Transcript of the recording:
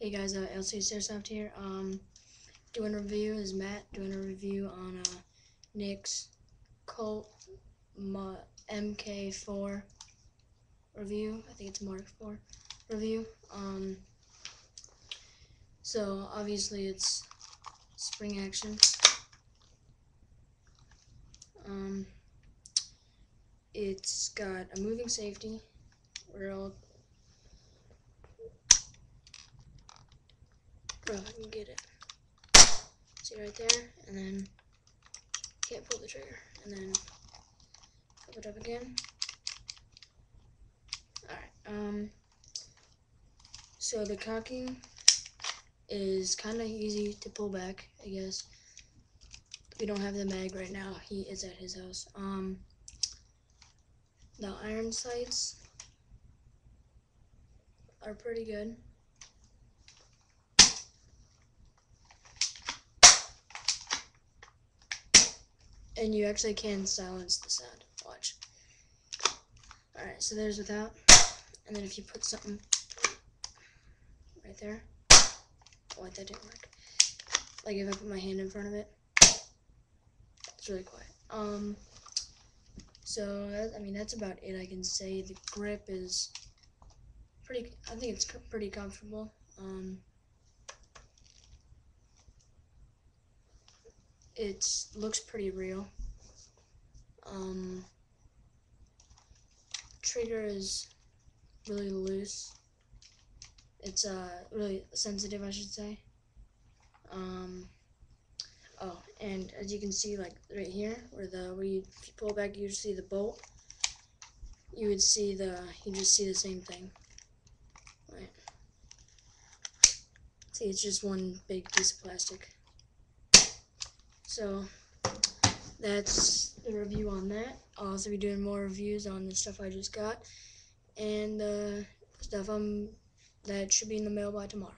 Hey guys, LCSairsoft here. Doing a review is Matt. Doing a review on Nick's Colt MK4 review. I think it's Mark 4 review. So obviously it's spring action. It's got a moving safety. Bro, I can get it. See right there, and then can't pull the trigger, and then flip it up again. Alright, so the cocking is kind of easy to pull back, I guess. We don't have the mag right now. He is at his house. The iron sights are pretty good. And you actually can silence the sound. Watch. Alright, so there's without. And then if you put something right there. Oh, wait, that didn't work. Like if I put my hand in front of it, it's really quiet. So that's about it. I can say the grip is pretty. I think it's pretty comfortable. It looks pretty real. Trigger is really loose. It's really sensitive, I should say. Oh, and as you can see, like right here, if you pull back, you see the bolt. You just see the same thing. Right. See, it's just one big piece of plastic. So that's the review on that. I'll also be doing more reviews on the stuff I just got, and the stuff that should be in the mail by tomorrow.